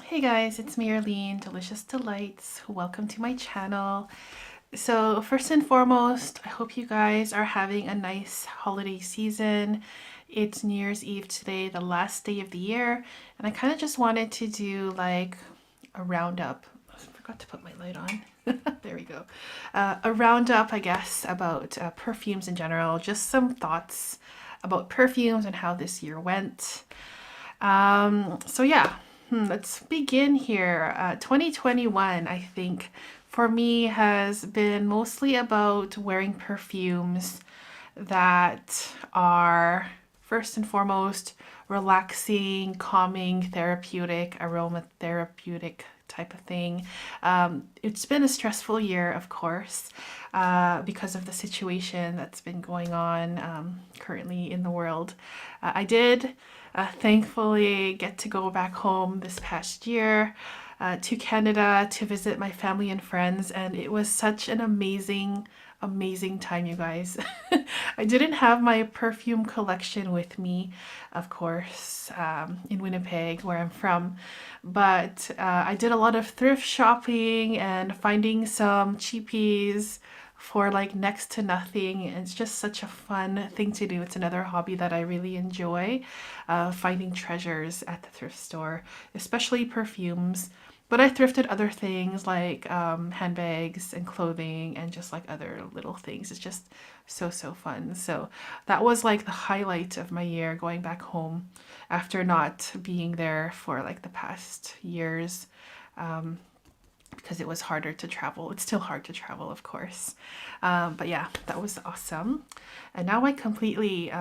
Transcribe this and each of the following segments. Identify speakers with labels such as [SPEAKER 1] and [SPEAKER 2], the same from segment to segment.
[SPEAKER 1] Hey guys, it's me, Arlene, Delicious Delights. Welcome to my channel. So first and foremost, I hope you guys are having a nice holiday season. It's New Year's Eve today, the last day of the year, and I kind of just wanted to do like a roundup. I forgot to put my light on. There we go. A roundup, I guess, about perfumes in general, just some thoughts about perfumes and how this year went. So yeah, let's begin here. 2021, I think, for me has been mostly about wearing perfumes that are, first and foremost, relaxing, calming, therapeutic, aromatherapeutic type of thing. It's been a stressful year, of course, because of the situation that's been going on currently in the world. I did thankfully get to go back home this past year to Canada to visit my family and friends, and it was such an amazing time, you guys. I didn't have my perfume collection with me, of course, in Winnipeg, where I'm from, but I did a lot of thrift shopping and finding some cheapies for like next to nothing. It's just such a fun thing to do. It's another hobby that I really enjoy, finding treasures at the thrift store, especially perfumes. But I thrifted other things like handbags and clothing and just like other little things. It's just so fun. So that was like the highlight of my year, going back home after not being there for like the past years. Because it was harder to travel. It's still hard to travel, of course. But yeah, that was awesome. And now I completely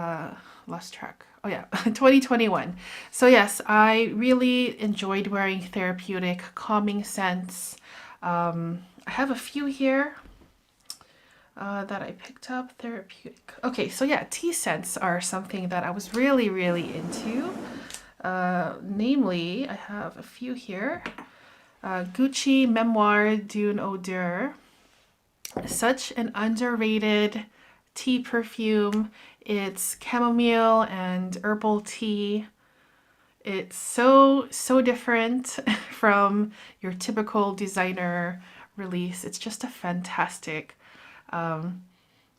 [SPEAKER 1] lost track. Oh yeah, 2021. So yes, I really enjoyed wearing therapeutic, calming scents. I have a few here that I picked up. Therapeutic. Okay, so yeah, tea scents are something that I was really into. Namely, I have a few here. Gucci Memoir d'une Odeur. Such an underrated tea perfume. It's chamomile and herbal tea. It's so different from your typical designer release. It's just a fantastic,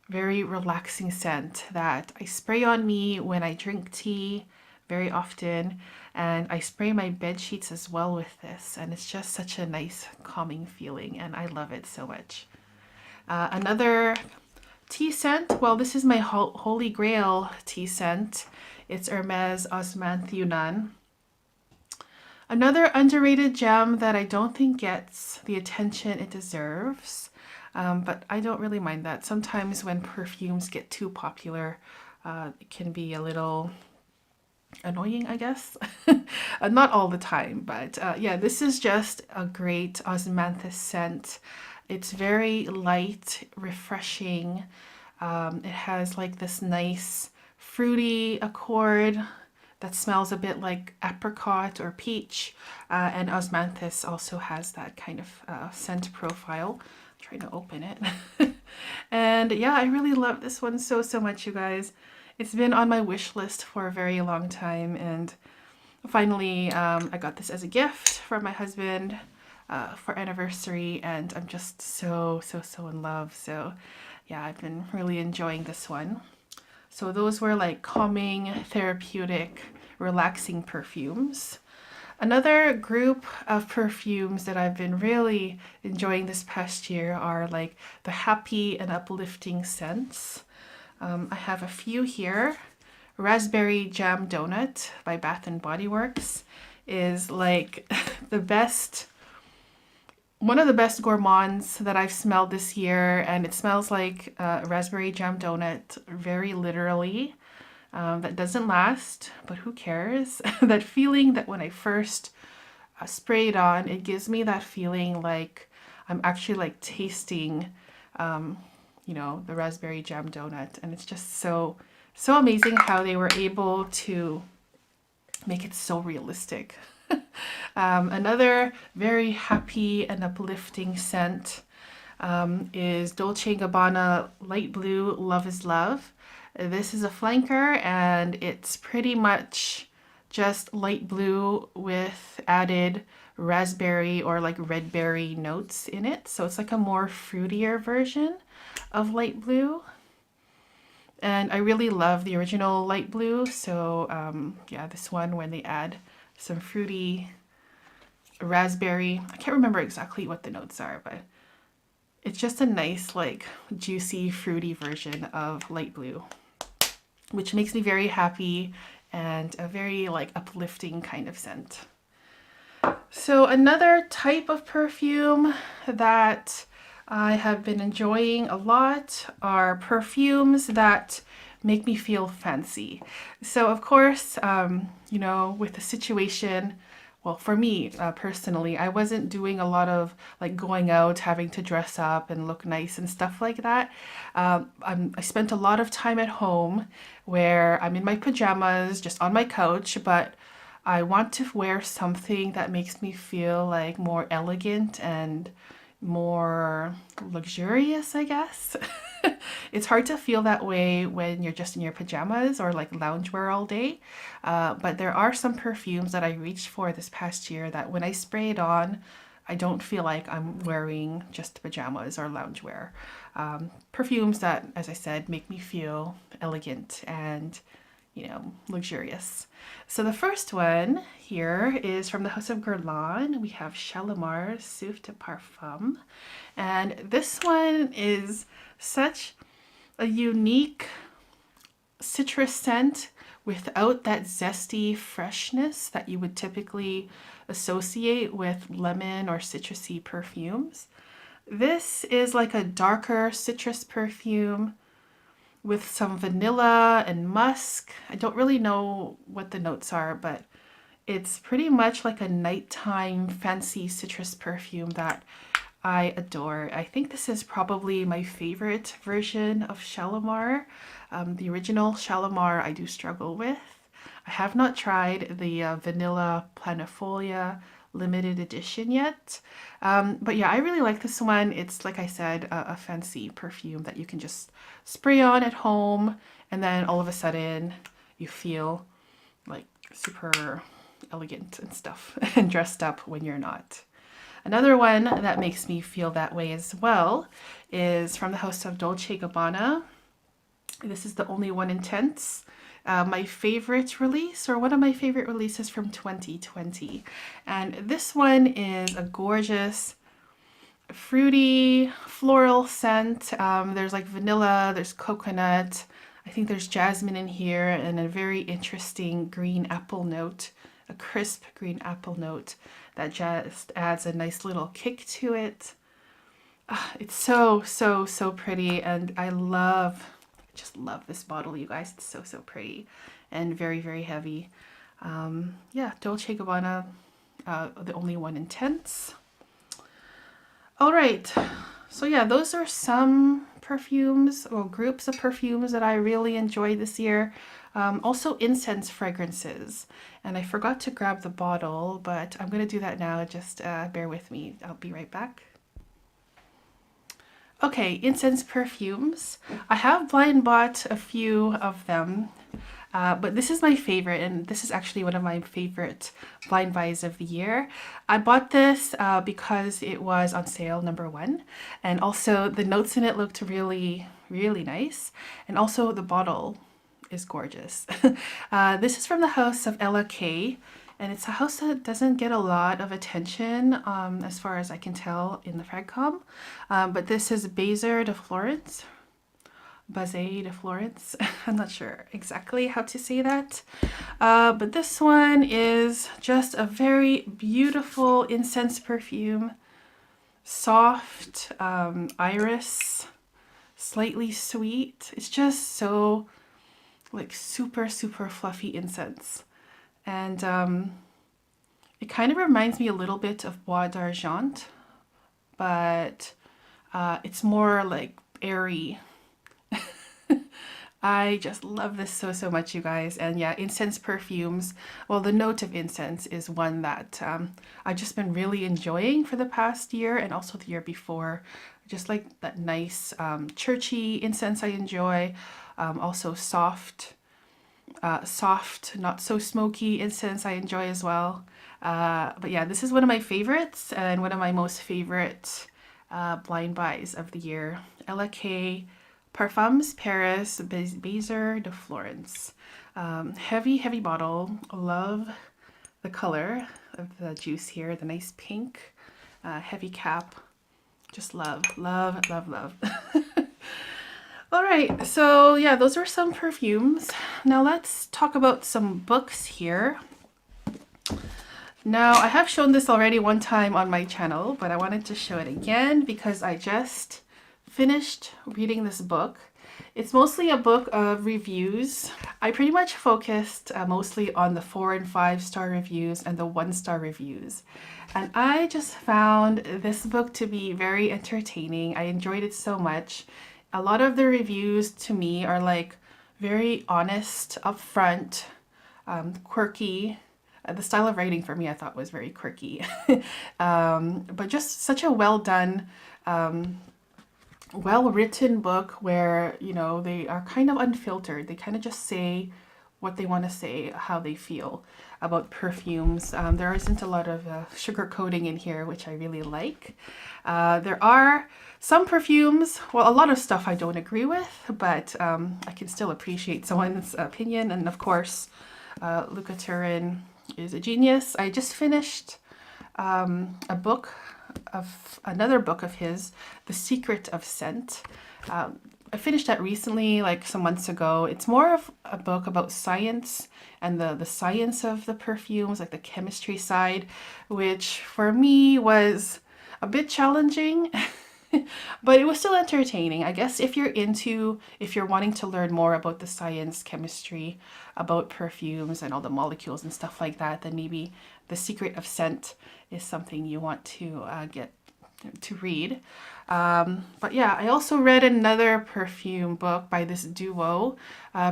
[SPEAKER 1] very relaxing scent that I spray on me when I drink tea very often, and I spray my bed sheets as well with this, and it's just such a nice calming feeling, and I love it so much. Another tea scent, well, this is my holy grail tea scent. It's Hermes Osmanthus. Another underrated gem that I don't think gets the attention it deserves, but I don't really mind that. Sometimes when perfumes get too popular, it can be a little annoying, I guess. Not all the time, but yeah, this is just a great osmanthus scent. It's very light, refreshing. It has like this nice fruity accord that smells a bit like apricot or peach, and osmanthus also has that kind of scent profile. I'm trying to open it. And yeah, I really love this one so much, you guys. It's been on my wish list for a very long time, and finally I got this as a gift from my husband for anniversary, and I'm just so in love. So yeah, I've been really enjoying this one. So those were like calming, therapeutic, relaxing perfumes. Another group of perfumes that I've been really enjoying this past year are like the happy and uplifting scents. I have a few here. Raspberry Jam Donut by Bath and Body Works is like the best, one of the best gourmands that I've smelled this year, and it smells like raspberry jam donut, very literally. That doesn't last, but who cares? That feeling that when I first spray it on, it gives me that feeling like I'm actually like tasting you know, the raspberry jam donut, and it's just so amazing how they were able to make it so realistic. Another very happy and uplifting scent is Dolce Gabbana Light Blue Love is Love. This is a flanker, and it's pretty much just light blue with added raspberry or like red berry notes in it. So it's like a more fruitier version of light blue. And I really love the original light blue. So yeah, this one when they add some fruity raspberry. I can't remember exactly what the notes are, but it's just a nice, like, juicy, fruity version of light blue, which makes me very happy and a very, like, uplifting kind of scent. So another type of perfume that I have been enjoying a lot are perfumes that make me feel fancy. So of course, you know, with the situation, well, for me personally, I wasn't doing a lot of like going out, having to dress up and look nice and stuff like that. I spent a lot of time at home where I'm in my pajamas, just on my couch, but I want to wear something that makes me feel like more elegant and more luxurious, I guess. It's hard to feel that way when you're just in your pajamas or like loungewear all day. But there are some perfumes that I reached for this past year that when I spray it on, I don't feel like I'm wearing just pajamas or loungewear. Perfumes that, as I said, make me feel elegant and, you know, luxurious. So the first one here is from the House of Guerlain. We have Shalimar Souffle de Parfum. And this one is such a unique citrus scent without that zesty freshness that you would typically associate with lemon or citrusy perfumes. This is like a darker citrus perfume with some vanilla and musk. I don't really know what the notes are, but it's pretty much like a nighttime fancy citrus perfume that I adore. I think this is probably my favorite version of Shalimar. The original Shalimar I do struggle with. I have not tried the Vanilla Planifolia limited edition yet. But yeah, I really like this one. It's, like I said, a fancy perfume that you can just spray on at home, and then all of a sudden you feel like super elegant and stuff and dressed up when you're not. Another one that makes me feel that way as well is from the house of Dolce Gabbana. This is the Only One Intense. My favorite release, or one of my favorite releases from 2020. And this one is a gorgeous, fruity, floral scent. There's like vanilla, there's coconut, I think there's jasmine in here, and a very interesting green apple note, a crisp green apple note that just adds a nice little kick to it. It's so, so, so pretty, and I just love this bottle, you guys. It's so, so pretty and very, very heavy. Yeah, Dolce Gabbana, the Only One Intense. All right, so yeah, those are some perfumes or groups of perfumes that I really enjoyed this year. Also incense fragrances, and I forgot to grab the bottle, but I'm gonna do that now. Just bear with me. I'll be right back. Okay, incense perfumes. I have blind bought a few of them, but this is my favorite, and this is actually one of my favorite blind buys of the year. I bought this because it was on sale, #1, and also the notes in it looked really, really nice, and also the bottle is gorgeous. This is from the house of Ella Kay, and it's a house that doesn't get a lot of attention as far as I can tell in the Fragcom, but this is Baiser de Florence. Baiser de Florence. I'm not sure exactly how to say that, but this one is just a very beautiful incense perfume. Soft, iris, slightly sweet. It's just so like super, super fluffy incense. And it kind of reminds me a little bit of Bois d'Argent, but it's more like airy. I just love this so, so much, you guys. And yeah, incense perfumes, well, the note of incense is one that I've just been really enjoying for the past year and also the year before. Just like that nice churchy incense I enjoy. Also soft, not so smoky incense I enjoy as well. But yeah, this is one of my favorites and one of my most favorite blind buys of the year. LK Parfums Paris Baiser de Florence. Heavy, heavy bottle. Love the color of the juice here, the nice pink, heavy cap. Just love, love, love, love. All right, so yeah, those are some perfumes. Now let's talk about some books here. Now, I have shown this already one time on my channel, but I wanted to show it again because I just finished reading this book. It's mostly a book of reviews. I pretty much focused mostly on the 4 and 5 star reviews and the 1-star reviews. And I just found this book to be very entertaining. I enjoyed it so much. A lot of the reviews to me are like very honest, upfront, quirky. The style of writing for me I thought was very quirky. But just such a well done, well-written book where, you know, they are kind of unfiltered. They kind of just say what they want to say, how they feel about perfumes. There isn't a lot of sugarcoating in here, which I really like. There are some perfumes, well, a lot of stuff I don't agree with, but I can still appreciate someone's opinion. And of course, Luca Turin is a genius. I just finished another book of his, The Secret of Scent. I finished that recently, like some months ago. It's more of a book about science and the science of the perfumes, like the chemistry side, which for me was a bit challenging, but it was still entertaining. I guess if you're wanting to learn more about the science, chemistry, about perfumes and all the molecules and stuff like that, then maybe The Secret of Scent is something you want to get to read. But yeah, I also read another perfume book by this duo,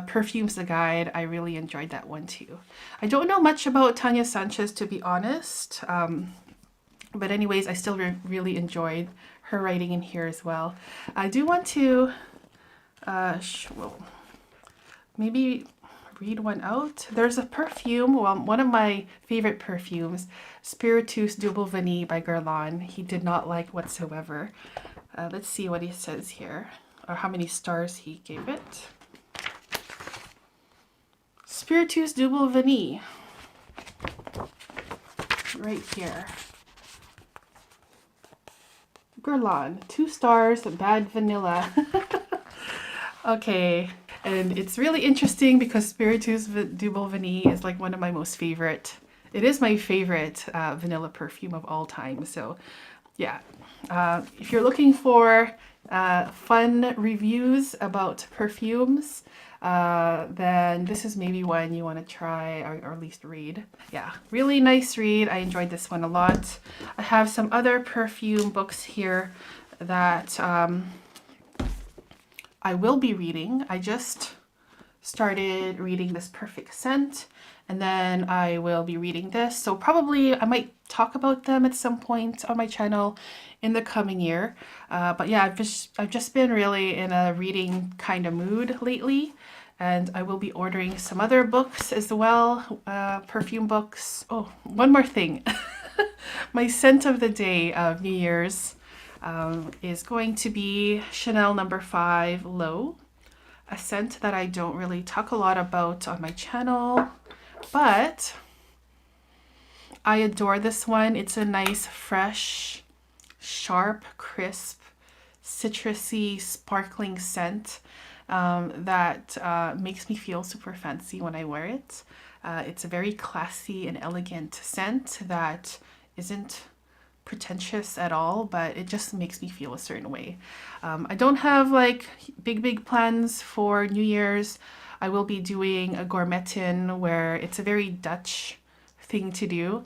[SPEAKER 1] Perfumes the Guide. I really enjoyed that one too. I don't know much about Tania Sanchez, to be honest. But anyways, I still really enjoyed her writing in here as well. I do want to maybe read one out. There's a perfume, well, one of my favorite perfumes, Spiritus Double Vanille by Guerlain. He did not like whatsoever. Let's see what he says here, or how many stars he gave it. Spiritus Double Vanille. Right here. Guerlain, 2 stars, bad vanilla. Okay, and it's really interesting because Spiritus Double Vanille is like one of my most favorite. It is my favorite vanilla perfume of all time. So yeah, if you're looking for fun reviews about perfumes, then this is maybe one you want to try or at least read. Yeah, really nice read. I enjoyed this one a lot. I have some other perfume books here that I will be reading. I just started reading this Perfect Scent, and then I will be reading this. So probably I might talk about them at some point on my channel in the coming year. But yeah, I've just been really in a reading kind of mood lately, and I will be ordering some other books as well, perfume books. Oh, one more thing. My scent of the day of New Year's is going to be Chanel No. 5 Low, a scent that I don't really talk a lot about on my channel, but I adore this one. It's a nice, fresh, sharp, crisp, citrusy, sparkling scent that makes me feel super fancy when I wear it. It's a very classy and elegant scent that isn't pretentious at all, but it just makes me feel a certain way. I don't have like big plans for New Year's. I will be doing a gourmetin, where it's a very Dutch thing to do,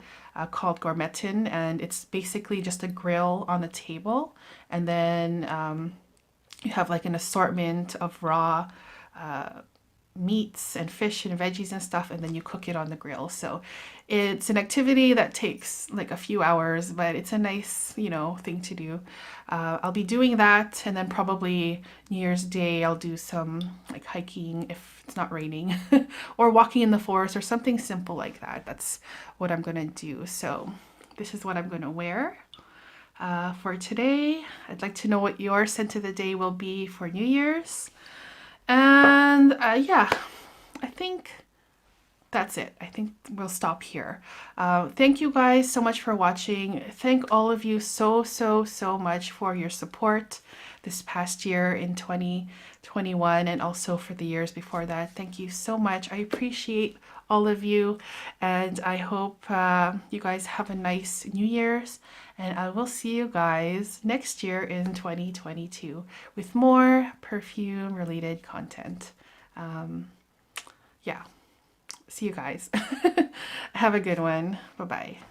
[SPEAKER 1] called gourmetin, and it's basically just a grill on a table, and then you have like an assortment of raw meats and fish and veggies and stuff, and then you cook it on the grill. So it's an activity that takes like a few hours, but it's a nice, you know, thing to do. I'll be doing that, and then probably New Year's Day I'll do some like hiking if it's not raining or walking in the forest or something simple like that. That's what I'm gonna do. So this is what I'm gonna wear for today. I'd like to know what your scent of the day will be for New Year's. And yeah, I think that's it. I think we'll stop here. Thank you guys so much for watching. Thank all of you so much for your support this past year in 2021 and also for the years before that. Thank you so much. I appreciate all of you, and I hope you guys have a nice New Year's, and I will see you guys next year in 2022 with more perfume related content. Yeah, see you guys. Have a good one. Bye bye.